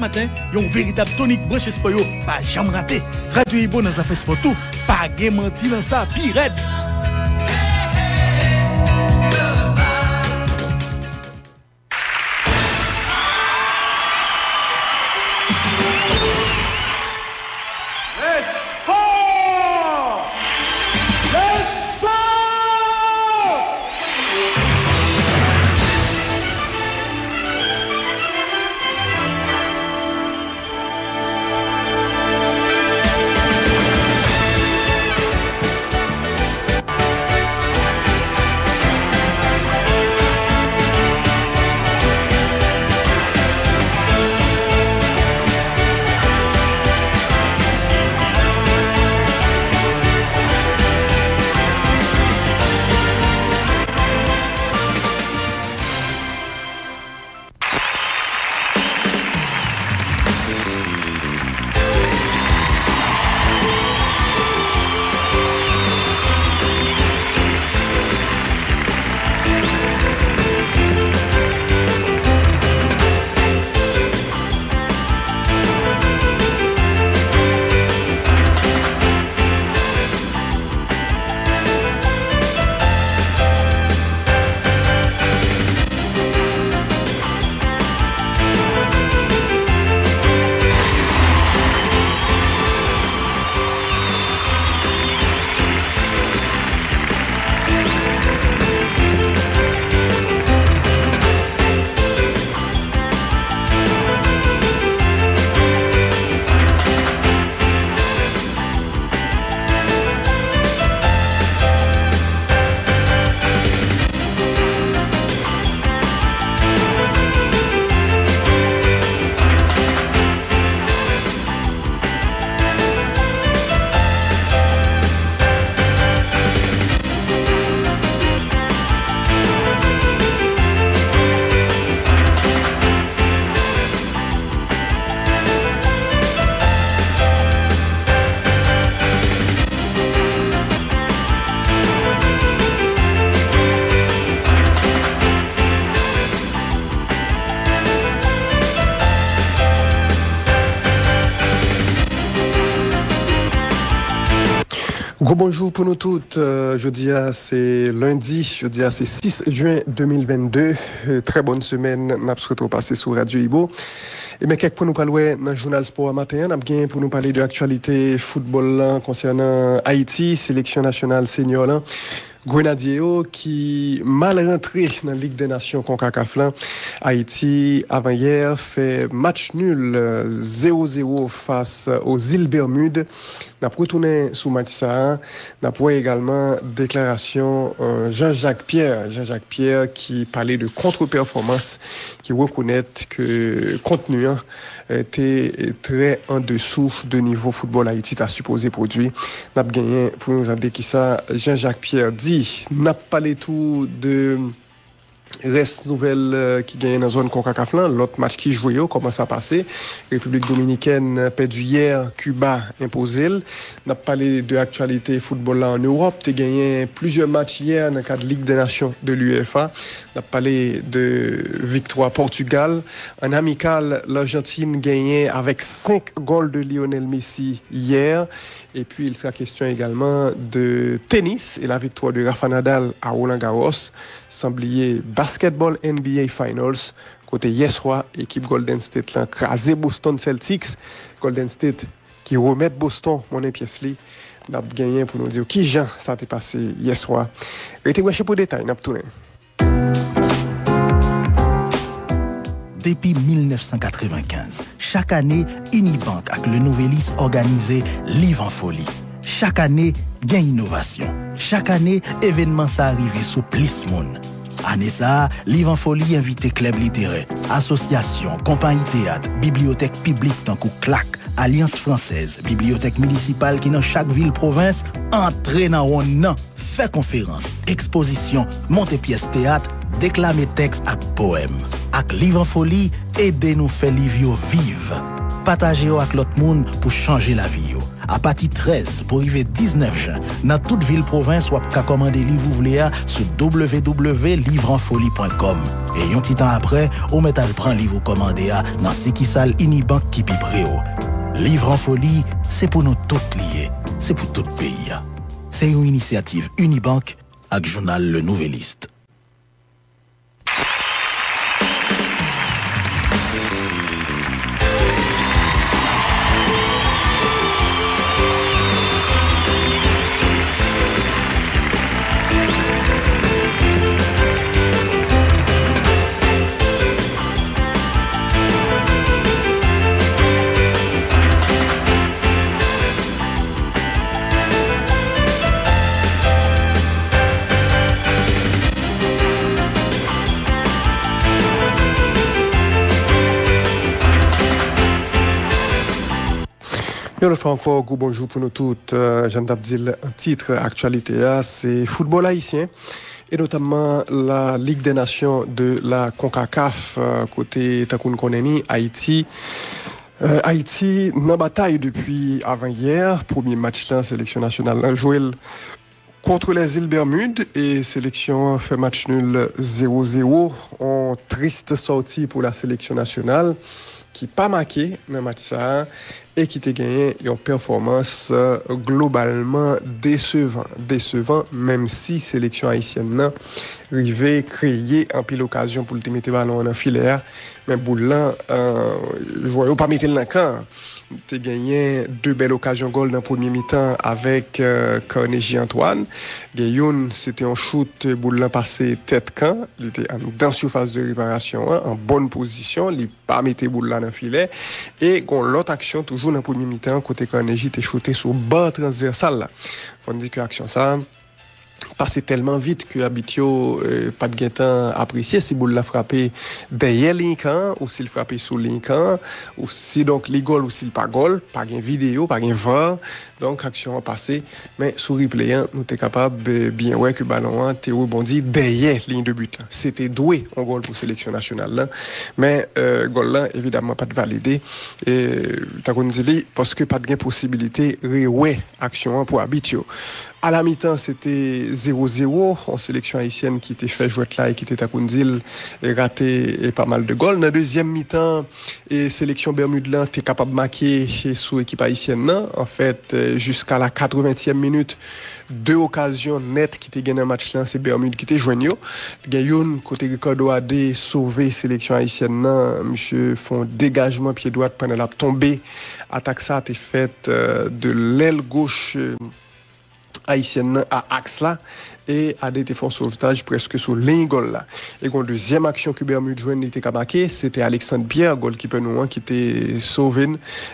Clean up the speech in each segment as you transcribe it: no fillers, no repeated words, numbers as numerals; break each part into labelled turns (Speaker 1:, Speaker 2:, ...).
Speaker 1: Matin, yon véritable tonique branché sport yo, pas jamais raté. Radio Ibo dans affaire sport tout, pas gen menti dans ça, pi red.
Speaker 2: Bonjour pour nous toutes. Jeudi, c'est lundi. Jeudi, c'est 6 juin 2022. Très bonne semaine. Nous avons passé sur Radio Ibo. Et mais quelques pour nous parler dans le journal sport matin, nous avons pour nous parler de l'actualité football concernant Haïti, sélection nationale senior là. Grenadier qui mal rentré dans la Ligue des Nations CONCACAF. Haïti avant hier fait match nul 0-0 face aux îles Bermudes. N'a retourné sous match ça. N'a pas également déclaration Jean-Jacques Pierre qui parlait de contre-performance, qui reconnaît que contenu était très en dessous de niveau football Haïti t'a supposé produire. N'a gagné pour nous aider qui ça Jean-Jacques Pierre dit n'a pas les tout de reste nouvelle qui gagne dans la zone CONCACAF l'autre match qui jouait comment ça passé République dominicaine perdu hier, Cuba imposé. N'a parlé de actualité football là en Europe, tu gagné plusieurs matchs hier dans le cadre de Ligue des Nations de l'UEFA. N'a parlé de victoire Portugal en amical, l'Argentine gagnait avec 5 goals de Lionel Messi hier. Et puis, il sera question également de tennis et la victoire de Rafa Nadal à Roland-Garros. Sans oublier basketball NBA Finals. Côté hier soir, équipe Golden State l'a crasé Boston Celtics. Golden State qui remet Boston, mon pièce li. N'a gagné pour nous dire qui Jean ça t'est passé hier soir. Restez wesh pour détail, n'a tourné.
Speaker 3: Depuis 1995, chaque année, Unibank avec le Nouvelis organisé Live en folie. Chaque année, gain innovation. Chaque année, événement ça arrive sous plus monde. Année ça, Live en folie invite club littéraire, association, compagnie théâtre, bibliothèque publique tant que CLAC, Alliance française, bibliothèque municipale qui dans chaque ville province, entrer dans on fait conférence, exposition, monter pièce théâtre, déclamer texte ak poème. Ak Live en folie, aidez nous faire livre vive. Partagez avec l'autre monde pour changer la vie. à partir 13 pour arriver 19 juin. Dans toute ville province, ou à commander livre ouvrier sur www.livrenfolie.com. Et un petit temps après, on met à prendre livre commandé dans Sikisal Unibank qui pi préo. Livre en folie, c'est pour nous toutes liés, c'est pour tout pays. C'est une initiative Unibank avec journal Le Nouvelliste.
Speaker 2: Bien, le fait encore, bonjour pour nous toutes. J'en ai dit un titre actualité, c'est football haïtien et notamment la Ligue des Nations de la CONCACAF côté Takoun Koneni, Haïti. Haïti, dans bataille depuis avant-hier, premier match dans la sélection nationale, joué contre les îles Bermudes et sélection fait match nul 0-0. En triste sortie pour la sélection nationale qui pas marqué dans le match ça et qui a gagné une performance globalement décevant même si sélection haïtienne arrivait créer en pile occasion pour le mettre ballon en filet mais Boulan je voyais pas mettre le camp. Tu as gagné deux belles occasions goal dans le premier mi-temps avec Carnegie Antoine. Gayoun, c'était un shoot, Boulan passé tête camp. Il était dans surface de réparation, en bonne position. Il n'a pas mis Boulan dans le filet. Et l'autre action, toujours dans le premier mi-temps, côté Carnegie, était shooté sur bas transversal. Il faut dire que l'action, ça passé tellement vite que Habitio pas de temps apprécié si boule l'a frappé derrière Lincoln ou s'il frappé sous Lincoln ou si donc les goal ou s'il pas goal pas gain vidéo pas gain VAR donc action a passé mais sous replay nous était capable bien ouais que ballon a été rebondi derrière ligne de but c'était doué en goal pour sélection nationale là mais goal là évidemment pas de validé et t'as dit parce que pas de gain possibilité ouais action pour Habitio. À la mi-temps, c'était 0-0 en sélection haïtienne qui était fait jouer là et qui était à Koundil et raté et pas mal de goals. Dans la deuxième mi-temps, et sélection Bermude là était capable de marquer sous équipe haïtienne là. En fait, jusqu'à la 80e minute, deux occasions nettes qui étaient gagnées dans le match là, c'est Bermude qui était joigneux. Gayoun côté Ricardo Adé sauvé sélection haïtienne là, monsieur font dégagement pied droit pendant la tombée. Attaque ça a été faite de l'aile gauche haïtienne à axe là et a des défenses sauvetage presque sur ligne goal là et une deuxième action que Bermude joine était marqué c'était Alexandre Pierre goalkeeper nous qui était sauvé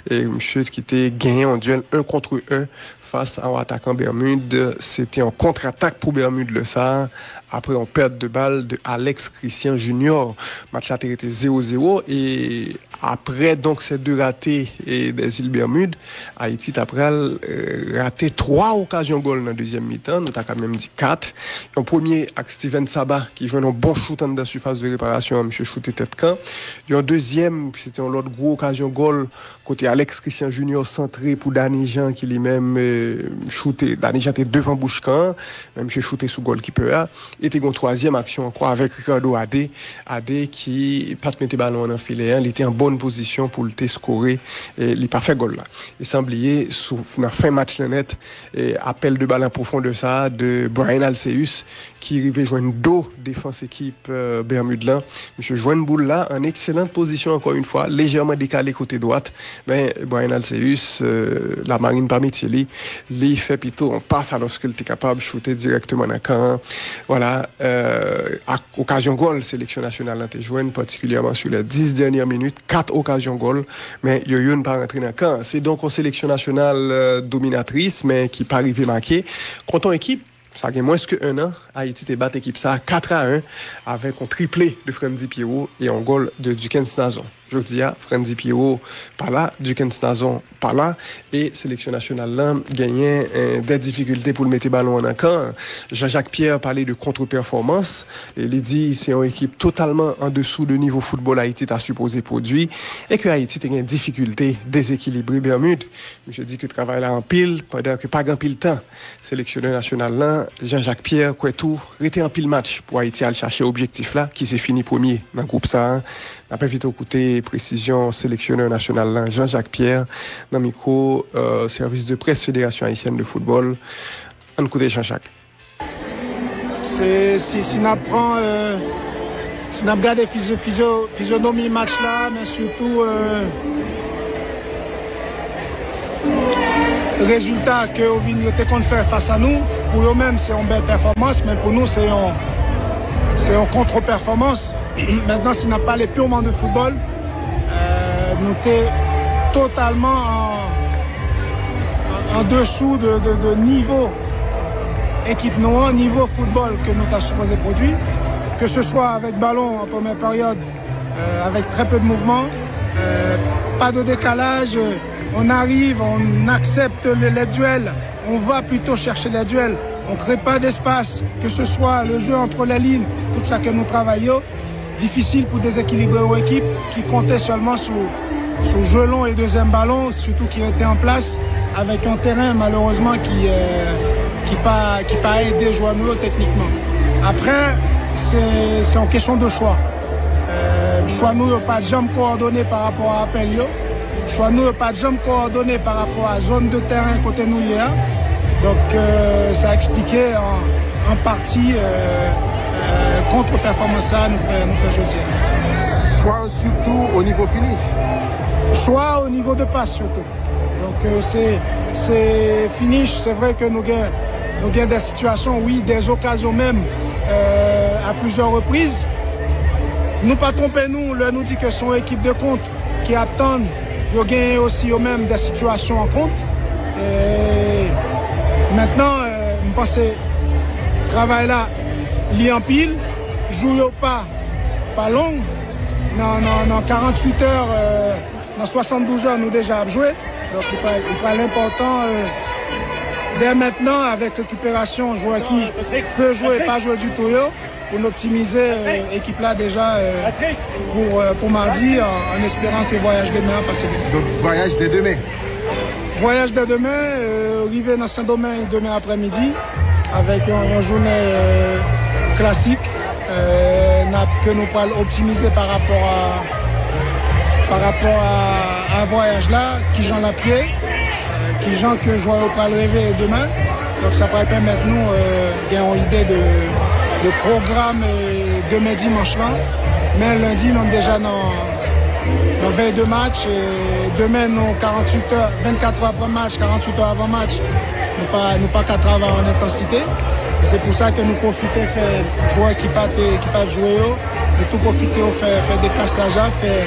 Speaker 2: et monsieur qui était gagné en duel 1 contre 1 face à un attaquant Bermude c'était en contre-attaque pour Bermude le ça après on perte de balle de Alex Christian Junior match a été 0-0 et après donc ces deux ratés et des îles Bermudes Haïti après raté 3 occasions goal dans deuxième mi-temps nous t'a quand même dit 4 en premier avec Steven Saba qui joue un bon shoot dans la surface de réparation monsieur shooté tête camp et en deuxième c'était un autre gros occasion goal côté Alex Christian Junior centré pour Danny Jean qui lui-même shooté Danny Jean était devant bouche camp même monsieur shooté sous goalkeeper et une troisième action encore avec Ricardo Adé qui pas mettre ballon en filet il était en bonne position pour le scorer et il pas fait goal là il semblait sous la fin match net et appel de balle en profondeur ça de Brian Alceus qui arrivait joindre dos défense équipe Bermude là monsieur joindre boule là en excellente position encore une fois légèrement décalé côté droite mais Brian Alceus la marine pas métier lui fait plutôt on passe alors qu'il était capable de shooter directement dans camp voilà à occasion goal sélection nationale là joindre particulièrement sur les 10 dernières minutes 4 occasions goal mais yoyun pas rentrer dans camp c'est donc une sélection nationale dominatrice mais qui pas arrivé marquer contre une équipe ça fait moins que 1 an Haïti te bat équipe ça 4-1 avec un triplé de Frenzy Pierrot et un goal de Dukens Nazon. Jodia, Franzi Pierrot, par là, Dukens Nazon, par là, et sélection nationale là, gagnait des difficultés pour le mettre ballon en camp. Jean-Jacques Pierre parlait de contre-performance, et il dit c'est une équipe totalement en dessous de niveau football Haïti t'a supposé produit, et que Haïti a une difficulté déséquilibrée Bermude. Je dis que travail là en pile, pendant que pas en pile temps. Sélectionneur national là, Jean-Jacques Pierre, quoi tout, était en pile match pour Haïti aller chercher objectif là, qui s'est fini premier dans le groupe ça. On a pas vite écouter précision sélectionneur national là, Jean-Jacques Pierre, dans le micro service de presse Fédération haïtienne de football. On écoute Jean-Jacques.
Speaker 4: Si on apprend, si on regarde physionomie match là, mais surtout le résultat que Ovigno compte faire face à nous, pour eux-mêmes c'est une belle performance, mais pour nous c'est une contre-performance. Maintenant, s'il n'a pas les purement de football, nous sommes totalement en dessous de niveau équipe noire, niveau football que nous avons supposé produire, que ce soit avec ballon en première période, avec très peu de mouvement, pas de décalage, on arrive, on accepte les duels, on va plutôt chercher les duels, on ne crée pas d'espace, que ce soit le jeu entre les lignes, tout ça que nous travaillons. Difficile pour déséquilibrer une équipe qui comptait seulement sur jeu long et deuxième ballon, surtout qui était en place avec un terrain malheureusement qui pas aidé Joanneau techniquement. Après, c'est en question de choix. Joanneau n'a pas de jambes coordonnées par rapport à appel. Joanneau n'a pas de jambes coordonnées par rapport à zone de terrain côté nous hier. Donc ça a expliqué en partie contre-performance ça nous fait jeudi.
Speaker 5: Choix surtout au niveau finish.
Speaker 4: Choix au niveau de passe surtout. Donc c'est finish, c'est vrai que nous avons des situations, oui, des occasions même à plusieurs reprises. Nous pas tromper nous dit que son équipe de contre qui attendent, ils ont gagné aussi eux-mêmes des situations en compte. Et maintenant, je pense que le travail là, li en pile, joue pas long. Dans 48 heures, dans 72 heures, nous déjà joué. Donc c'est pas l'important. Dès maintenant, avec récupération, joueur qui peut jouer, pas jouer du tout, pour optimiser l'équipe là déjà pour mardi, en espérant que le voyage demain va passer bien.
Speaker 5: Donc voyage dès demain.
Speaker 4: Voyage dès demain, arriver dans Saint-Domingue demain après-midi, avec une journée classique que nous pourrons optimiser par rapport à un voyage là, qui j'en la pied, qui j'en que je vais pas rêver demain. Donc ça pourrait permettre nous d'avoir une idée de programme demain dimanche là. Mais lundi nous sommes déjà dans 22 matchs. Demain nous 48 heures, 24 heures après match, 48 heures avant match. Nous pas qu'à travailler en intensité. Et c'est pour ça que nous profitons de faire jouer qui pas jouer, de tout profiter de faire des cassages, faire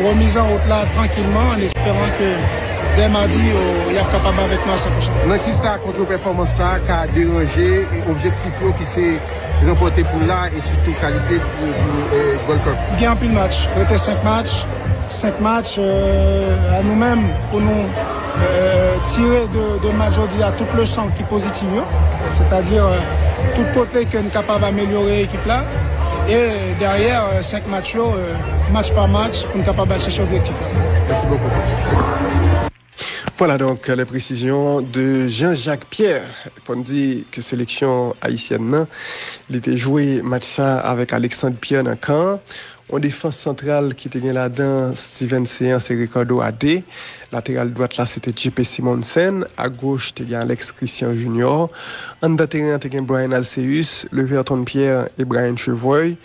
Speaker 4: remise en route là tranquillement en espérant que dès mardi, il y a capable avec moi à 100%.
Speaker 5: Dans qui ça contre-performance ça qui a dérangé et objectif qui s'est remporté pour là et surtout qualifié pour Gold Cup?
Speaker 4: Il y a un peu de match. Il y a 5 matchs à nous-mêmes pour nous tirer de match aujourd'hui à toute leçon qui est positive, c'est-à-dire tout côté que nous sommes capables d'améliorer l'équipe là et derrière 5 matchs, match par match, pour nous capables de chercher l'objectif là.
Speaker 5: Merci beaucoup.
Speaker 2: Voilà donc les précisions de Jean-Jacques Pierre. Il faut dire que sélection haïtienne, il était joué match ça avec Alexandre Pierre dans camp. En défense centrale qui était là-dedans, Steven Séance et Ricardo Adé. Latéral droite là, c'était JP Simonsen. À gauche, c'était Alex Christian Junior. En bas terrain, c'était Brian Alceus, Leverton Pierre et Brian Chevreuil.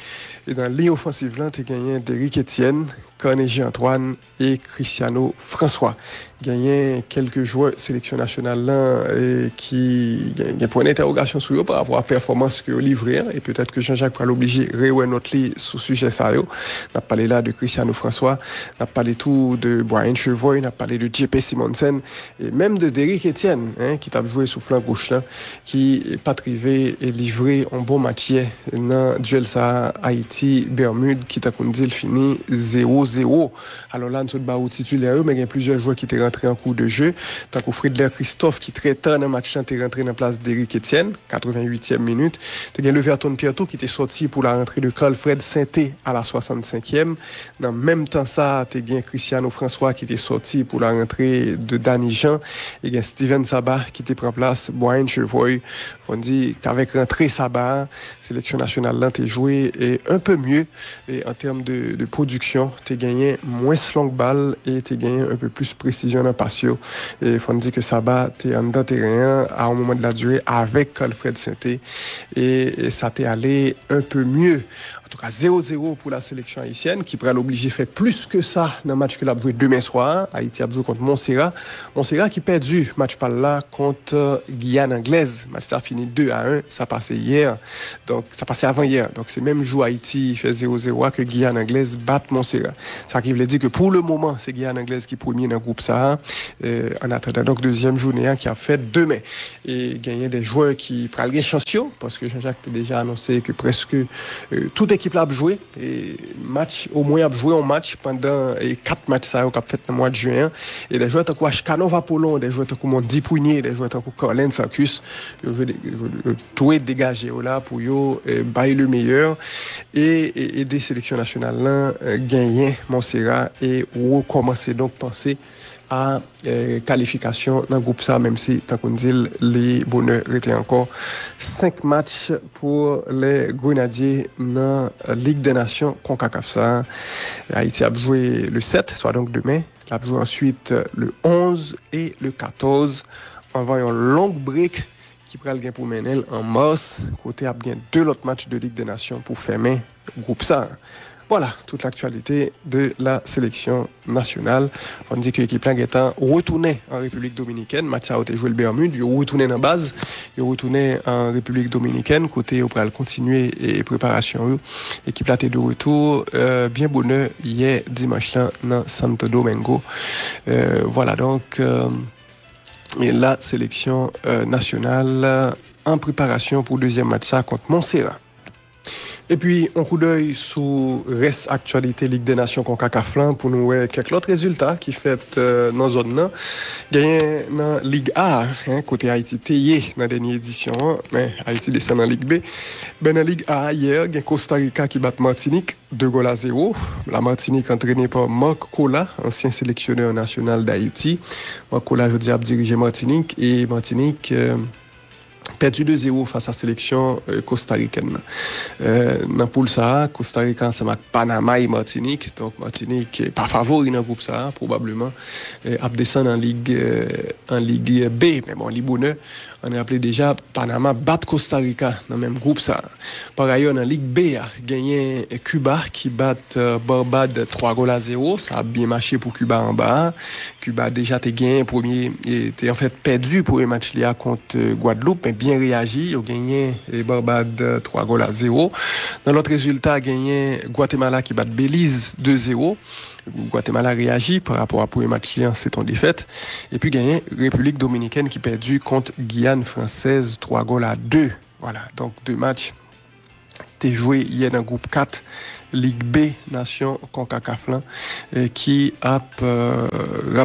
Speaker 2: Et dans la ligne offensive là, tu gagné Derrick Etienne, Carnegie Antoine et Cristiano François. Gagné quelques joueurs sélection nationale là et qui gagnent point d'interrogation sur eux par rapport à la performance que livré et peut-être que Jean-Jacques va l'obliger réouvrir notre lit sur sujet ça yo. On a parlé là de Cristiano François, on a parlé tout de Brian Chevoy, on a parlé de JP Simonsen et même de Derrick Etienne, qui t'a joué sous flanc gauche là, qui est pas trivé et livré en bon match dans duel ça Haïti Bermude qui t'a dit il fini 0-0. Alors là nous sommes titulaire mais il y a plusieurs joueurs qui étaient rentrés en cours de jeu, tant que Frédéric Christophe qui très tard dans le match là est rentré dans place d'Eric Etienne 88e minute. Tu as Leverton Pierto qui était sorti pour la rentrée de Carlfred Sainté à la 65e. Dans le même temps ça, tu as Cristiano François qui était sorti pour la rentrée de Danny Jean et y Steven Sabah qui était pris en place Brian Chevoy. On dit qu'avec rentrée Sabah, sélection nationale là t'es joué et un peu mieux et en termes de production, t'es gagné moins long balle et t'es gagné un peu plus précision dans patio. Et on dit que Sabah t'es en dedans terrain à un moment de la durée avec Carlfred Sainté et ça t'est allé un peu mieux. En tout cas 0-0 pour la sélection haïtienne qui pourrait l'obliger faire plus que ça dans le match que l'a joué demain soir. Haïti a joué contre Montserrat. Montserrat qui perdu match par là contre Guyane anglaise. Match ça a fini 2-1. Ça passait hier. Donc ça passait avant hier. Donc c'est même jour Haïti fait 0-0 que Guyane anglaise bat Montserrat. Ça qui veut dire que pour le moment c'est Guyane anglaise qui est premier dans le groupe ça. En attendant donc deuxième journée qui a fait demain et gagner des joueurs qui prennent les chansons parce que Jean-Jacques a déjà annoncé que presque tout équipe là a joué et match au moins a joué un match pendant 4 matchs ça au fait dans le mois de juin et des joueurs comme Ashkano Vapolon, des joueurs comme Mondi Pounier, des joueurs comme Colin Sankus, tout est dégagé là pour yo bailler le meilleur et des sélections nationales là gagner Montserrat et recommencer donc penser à qualification dans le groupe ça, même si, tant qu'on dit, les bonheurs étaient encore 5 matchs pour les Grenadiers dans la Ligue des Nations CONCACAF ça. Haïti a joué le 7, soit donc demain. Il a joué ensuite le 11 et le 14. On va un long break qui prend le gain pour Menel en mars. Côté a bien 2 autres matchs de Ligue des Nations pour fermer le groupe ça. Voilà, toute l'actualité de la sélection nationale. On dit que l'équipe est retournée en République dominicaine. Mathieu a joué le Bermude, il est retourné dans la base, il est retourné en République dominicaine. Côté, on va continuer et préparation. L'équipe là est de retour. Bien bonheur hier, dimanche là, dans Santo Domingo. Voilà donc et la sélection nationale en préparation pour le deuxième match ça contre Montserrat. Et puis, un coup d'œil sur reste actualité Ligue des Nations CONCACAF pour nous voir quelques autres résultats qui fait dans la zone. Gagné dans Ligue A, côté Haïti Tayé dans la dernière édition, mais Haïti descend dans Ligue B. Ben dans Ligue A, hier, il y a Costa Rica qui bat Martinique 2-0. La Martinique entraînée par Marc Cola, ancien sélectionneur national d'Haïti. Marc Cola, je dis, a dirigé Martinique et Martinique perdu 2-0 face à la sélection costaricaine. Dans poule ça, Costa Rica, c'est Panama et Martinique. Donc Martinique n'est pas favori dans le groupe ça, probablement. A descendre en Ligue B. Mais bon, les bonheurs, on a appelé déjà Panama bat Costa Rica dans le même groupe ça. Par ailleurs, dans Ligue B, a gagné Cuba qui bat Barbade 3-0. Ça a bien marché pour Cuba en bas. Cuba déjà été gagné premier, était en fait perdu pour le match là contre Guadeloupe, mais bien réagi. Ils ont gagné Barbade 3-0. Dans l'autre résultat, a gagné Guatemala qui bat Belize 2-0. Guatemala réagit par rapport à pour le match là, c'est en défaite. Et puis gagné République dominicaine qui perdu contre Guyane française 3-2. Voilà, donc 2 matchs. T'es joué hier dans le groupe 4 Ligue B Nation CONCACAF qui a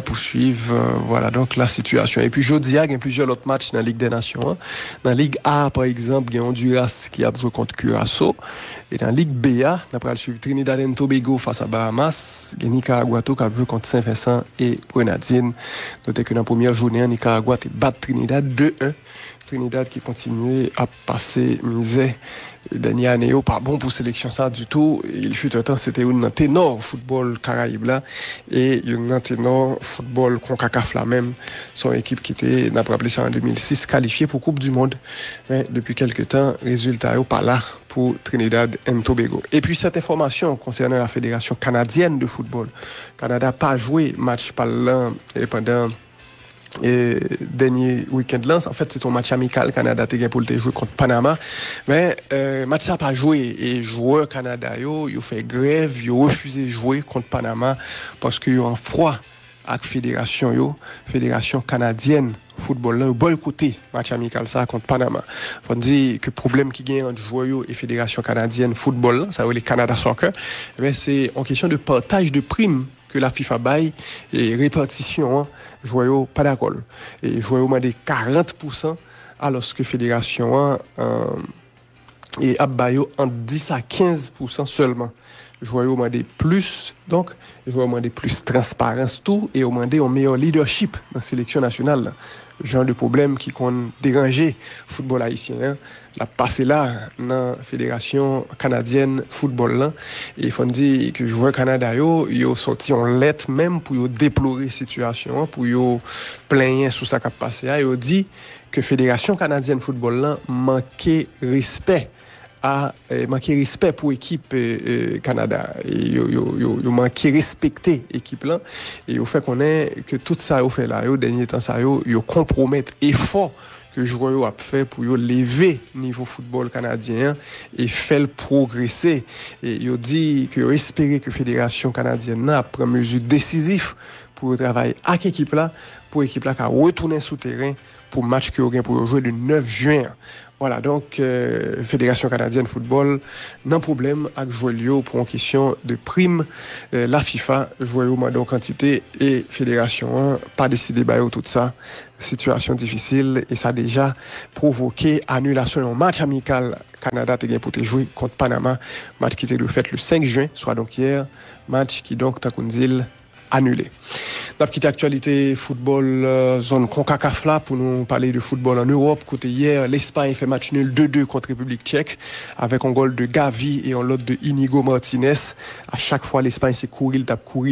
Speaker 2: poursuivre voilà donc la situation. Et puis jeudi il y a plusieurs autres matchs dans la Ligue des Nations. Dans la Ligue A par exemple, il y a Honduras qui a joué contre Curaçao et dans la Ligue B on va suivre Trinidad et Tobago face à Bahamas, il y a Nicaragua qui a joué contre Saint-Vincent et Grenadines. Notez que dans la première journée Nicaragua a battu Trinidad 2-1. Trinidad qui continuait à passer misère. Dernière année, pas bon pour sélection ça du tout. Il fut un temps, c'était un ténor football Caraïbe là et un ténor football CONCACAF là même. Son équipe qui était, n'a pas rappelé ça en 2006, qualifiée pour Coupe du Monde. Mais depuis quelques temps, résultat pas là pour Trinidad et Tobago. Et puis cette information concernant la Fédération canadienne de football. Canada n'a pas joué match par là pendant dernier week-end là. En fait, c'est un match amical. Canada a gagné pour le jouer contre Panama. Mais match ça pas joué. Et joueurs Canada, ils fait grève, ils ont refusé de jouer contre Panama parce qu'ils ont froid avec fédération canadienne football là, bon côté match amical ça contre Panama. Faut dire que problème qui gagne entre joueurs et fédération canadienne football là, ça veut les Canada Soccer, c'est en question de partage de primes que la FIFA baille et répartition joueurs pas d'accord. Et joueurs ont des 40% alors que fédération et Abbayo en 10 à 15% seulement. Joueurs ont demandé plus, donc, joueurs ont demandé plus transparence, tout, et ont demandé un meilleur leadership dans la sélection nationale. Genre de problème qui ont dérangé le football haïtien. Hein. La passé là, dans la Fédération canadienne football là, et il faut dire que les joueurs Canada, ils ont sorti en lettre même pour déplorer la situation, pour plaindre sur ça qui a passé. Ils ont dit que la Fédération canadienne football là manquait respect. A manqué respect pour l'équipe Canada. Ils manqué respecter l'équipe là. Et au fait qu'on est que tout ça au fait là, au dernier temps ça ils compromettent effort que joueurs a fait pour lever niveau football canadien et faire progresser. Et ils dit que espérer que fédération canadienne a pris mesure décisive pour travailler avec l'équipe là, pour l'équipe là qui a retourné sous terrain pour match qui aura pour jouer le 9 juin. Voilà, donc, Fédération canadienne football, non problème avec jouer pour une question de prime. La FIFA, jouer au en quantité et Fédération 1, pas décidé de tout ça. Situation difficile et ça a déjà provoqué annulation en match amical. Canada a pour jouer contre Panama, match qui était fait le 5 juin, soit donc hier, match qui donc Takounzil annulé. La petite actualité football zone CONCACAF là pour nous parler de football en Europe. Côté hier, l'Espagne fait match nul 2-2 contre République tchèque avec un goal de Gavi et un lot de Inigo Martinez. À chaque fois l'Espagne s'est couru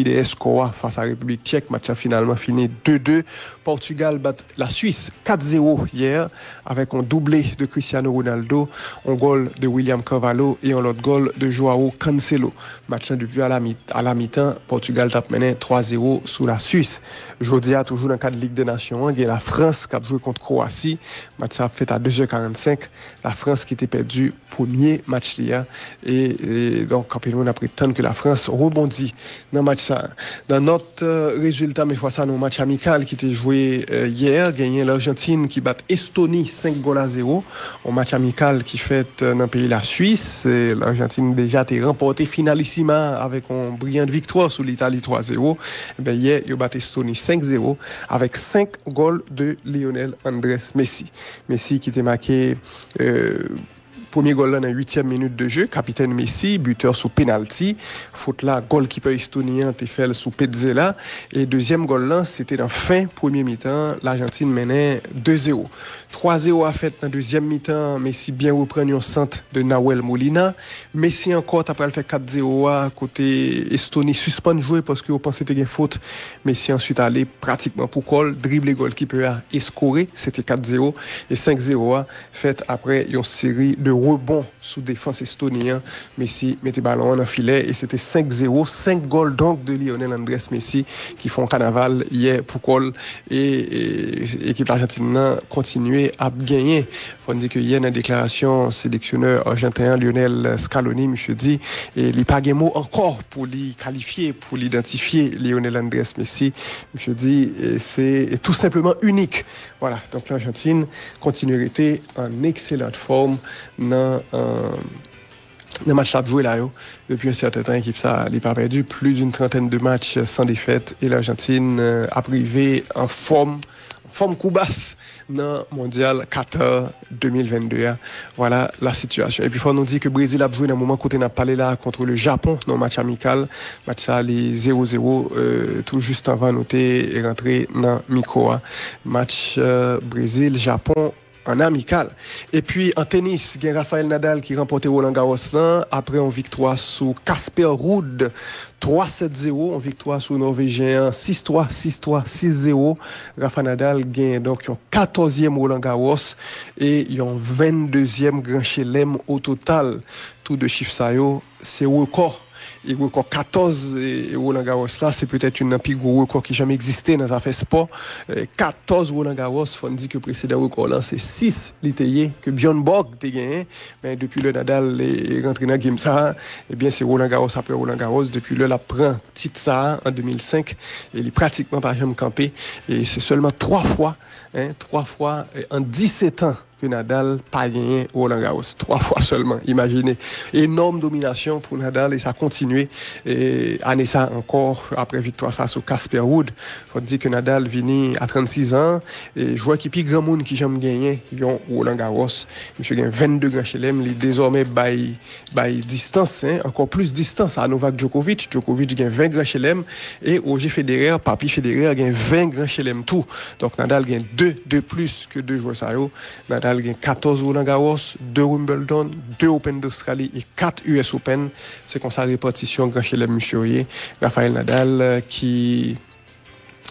Speaker 2: des Escoa face à République tchèque. Match a finalement fini 2-2. Portugal bat la Suisse 4-0 hier avec un doublé de Cristiano Ronaldo, un goal de William Carvalho et un autre goal de Joao Cancelo. Match depuis à la mi-temps, Portugal tape mené 3-0 sous la Suisse. Jeudi, toujours dans le cadre de Ligue des Nations, il y a la France qui a joué contre Croatie. Match a fait à 2h45. La France qui était perdue premier match là. Et donc, quand on a prétendu que la France rebondit dans le match ça. Dans notre résultat, mais fois ça, dans match amical qui était joué hier, gagné l'Argentine qui bat Estonie 5-0. Un match amical qui fait dans le pays la Suisse. L'Argentine déjà été remporté finalissima avec une brillante victoire sur l'Italie 3-0. Ben, hier, il a battu Estonie 5-0 avec 5 goals de Lionel Andrés Messi. Messi qui était marqué premier goal là dans la 8e minute de jeu, capitaine Messi, buteur sous penalty, faute là, goalkeeper estonien fait sous Petzela et deuxième goal là, c'était dans fin premier mi-temps, l'Argentine menait 2-0. 3-0 a fait dans deuxième mi-temps, Messi bien reprend un centre de Nahuel Molina. Messi encore après le fait 4-0 à côté Estonie suspend jouer parce que vous pensez que c'était une faute. Messi ensuite allé pratiquement pour call, dribble goalkeeper et scoré, c'était 4-0 et 5-0 a fait après une série de rebond sous défense estonien. Messi mettait ballon en filet et c'était 5-0, 5 goals donc de Lionel Andrés Messi qui font carnaval hier pour call et l'équipe argentine continuait à gagner. Il faut dire que hier dans la déclaration sélectionneur argentin Lionel Scaloni monsieur dit et il pas mot encore pour lui qualifier, pour l'identifier Lionel Andrés Messi. Monsieur dit c'est tout simplement unique. Voilà, donc l'Argentine continue à être en excellente forme dans le match à jouer là depuis un certain temps l'équipe ça n'a pas perdu plus d'une trentaine de matchs sans défaite et l'Argentine a privé en forme coup basse dans le mondial Qatar 2022. Voilà la situation. Et puis, il faut nous dire que le Brésil a joué dans le moment côté n'a parlé là contre le Japon dans le match amical. Match ça, les 0-0, tout juste avant noter et rentrer dans Mikoa. Match Brésil-Japon en amical. Et puis en tennis, il y a Rafael Nadal qui remportait Roland Garros là, après une victoire sous Casper Ruud 3-7-0, une victoire sous Norvégien 6-3, 6-3, 6-0. Rafael Nadal gagne donc un 14e Roland Garros et un 22e Grand Chelem au total. Tout de chiffre ça c'est record et record 14 Roland Garros là, c'est peut-être une plus gros record qui jamais existé dans affaire sport. 14 Roland Garros, faut dire que précédent record là, c'est 6 l'Italie que Bjorn Borg a gagné, mais depuis le Nadal est rentré dans game ça, et bien c'est Roland Garros après Roland Garros, depuis là prend titre ça en 2005 et il est pratiquement pas jamais campé et c'est seulement 3 fois en 17 ans que Nadal pas gagné Roland Garros, 3 fois seulement, imaginez. Énorme domination pour Nadal et ça continue et année ça encore après victoire ça sur Casper Ruud. Faut dire que Nadal vient à 36 ans et joueur qui plus grand monde qui jamais gagné Roland Garros. Monsieur gagne 22 grands chelem, il désormais by distance encore plus distance à Novak Djokovic. Djokovic gagne 20 grands chelem et Roger Federer, Papi Federer gagne 20 grands chelem tout. Donc Nadal gagne 2 de plus que deux joueurs ça yo. Nadal gagne 14 Roland Garros, 2 Wimbledon, 2 Open d'Australie et 4 US Open. C'est comme ça répartition grand chelem monsieur Rafael Nadal qui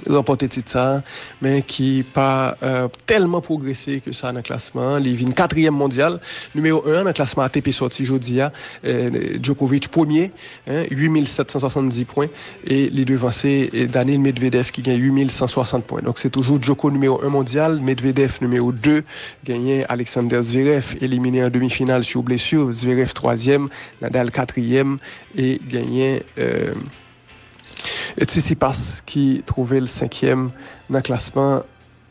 Speaker 2: remporté titre ça, mais qui pas tellement progressé que ça dans le classement. Il vient 4e mondial, numéro 1 dans le classement ATP sorti jeudi Djokovic premier, 8770 points et les devancés Daniil Medvedev qui gagne 8160 points. Donc c'est toujours Djoko numéro 1 mondial, Medvedev numéro 2, gagné Alexander Zverev éliminé en demi-finale sur blessure, Zverev 3e, Nadal 4e et gagné Tsitsipas qui trouvait le 5e dans le classement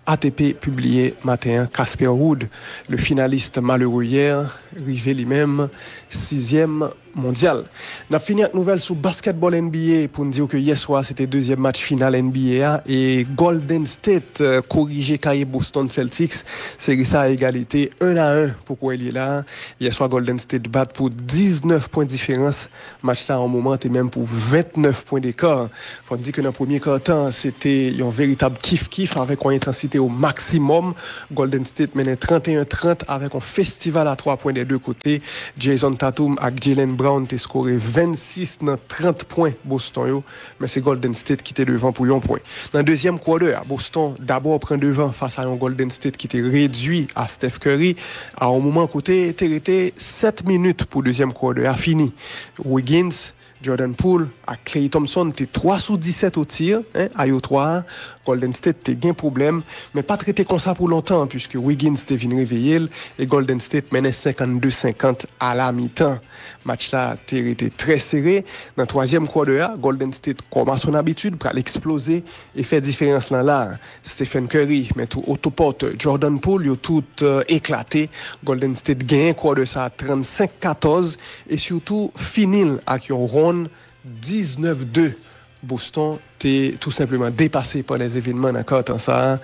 Speaker 2: ATP publié matin. Casper Ruud, le finaliste malheureux hier, arrivé lui-même 6e mondial. On a fini avec nouvelle sur basketball NBA pour nous dire que hier soir c'était deuxième match final NBA et Golden State corrigé Cahiers Boston Celtics. C'est ça à égalité 1-1 pourquoi il est là. Hier soir Golden State bat pour 19 points de différence. Match là en moment et même pour 29 points d'écart. Faut dire que dans le premier quart-temps c'était un véritable kiff avec une intensité au maximum. Golden State menait 31-30 avec un festival à 3 points des deux côtés. Jason Tatum et Jaylen Brown a scoré 26 dans 30 points Boston yo, mais c'est Golden State qui était devant pour 1 point. Dans le deuxième quart-d'heure, Boston d'abord prend devant face à un Golden State qui était réduit à Steph Curry. À un moment côté, il était 7 minutes pour deuxième quart-d'heure fini. Wiggins, Jordan Poole à Klay Thompson t'es 3 sur 17 au tir à 3. Golden State t'es gain problème mais pas traité comme ça pour longtemps puisque Wiggins t'es venu réveiller et Golden State menait 52-50 à la mi-temps. Match là était très serré. Dans le troisième quart-d'heure, Golden State comme à son habitude pour exploser et faire différence là. Stephen Curry met tout autoporte Jordan Poole yo tout éclaté. Golden State gagne quart de ça 35-14 et surtout finit avec un run 19-2. Boston t'es tout simplement dépassé par les événements d'accord dans ça.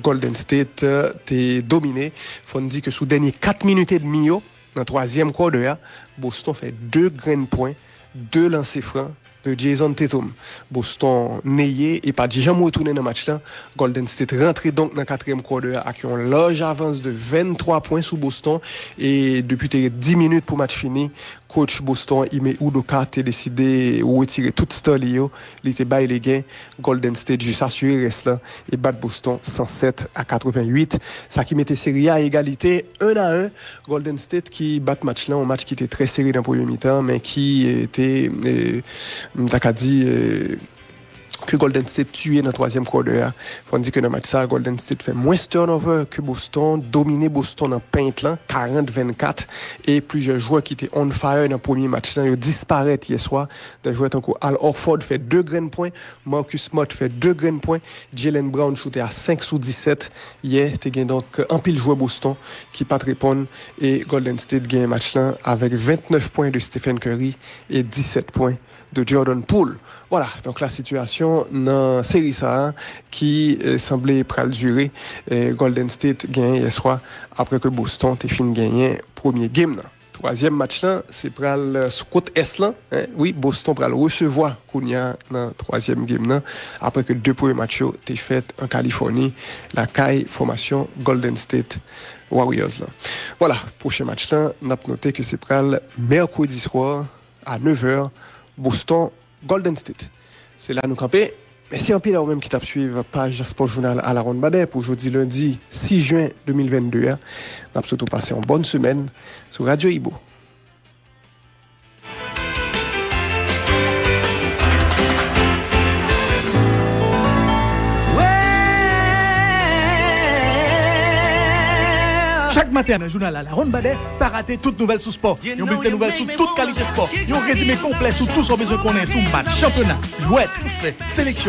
Speaker 2: Golden State t'es dominé. Faut dire que sous dernier 4 minutes et demie dans le troisième quart-d'heure, Boston fait 2 grands points, 2 lancers francs de Jason Tatum. Boston nayé et pas jamais retourné dans le match là. Golden State rentré donc dans le quatrième quart-d'heure avec une large avance de 23 points sous Boston et depuis 10 minutes pour match fini, coach Boston Ime Udoka a décidé de retirer toute style il était bail les gains. Golden State juste assuré reste là et bat Boston 107-88. Ça qui mettait série à égalité 1-1. Golden State qui bat match là, un match qui était très serré dans le premier mi-temps mais qui était Mtaka dit que Golden State tué dans le troisième quart-d'heure. Faut dire que dans le match ça, Golden State fait moins turnover que Boston, dominé Boston dans paint là, 40-24 et plusieurs joueurs qui étaient on fire dans le premier match là, ils disparaissent hier soir. Des joueurs tant que Al Horford fait 2 grands points, Marcus Smart fait 2 grands points, Jaylen Brown shooté à 5 sur 17. Hier, tu as donc un pile joueur Boston qui pas répondre et Golden State gagne match là avec 29 points de Stephen Curry et 17 points de Jordan Poole. Voilà, donc la situation dans la série ça qui semblait pral durer. Golden State gagne hier soir après que Boston t'ait fini gagner premier game là. Troisième match là, c'est pral sur côte est là. Oui, Boston pral recevoir Kounia dans troisième game là après que 2 premiers matchs t'es fait en Californie, la CAI formation Golden State Warriors là. Voilà, prochain match là, on a noté que c'est pral mercredi soir à 9h Boston Golden State. C'est là nous camper. Merci en pile à vous-même qui t'a suivi page Sport Journal à la Ronde Badet pour aujourd'hui lundi 6 juin 2022. On a surtout passé une bonne semaine sur Radio Ibo.
Speaker 1: Chaque matin, dans le journal La Ronde Badet, pas rater toute nouvelle sous sport. Un bulletin nouvelle sur toute qualité sport. Un résumé complet sur tout ce besoin qu'on ait sous match, championnat, jouet, transfert, sélection.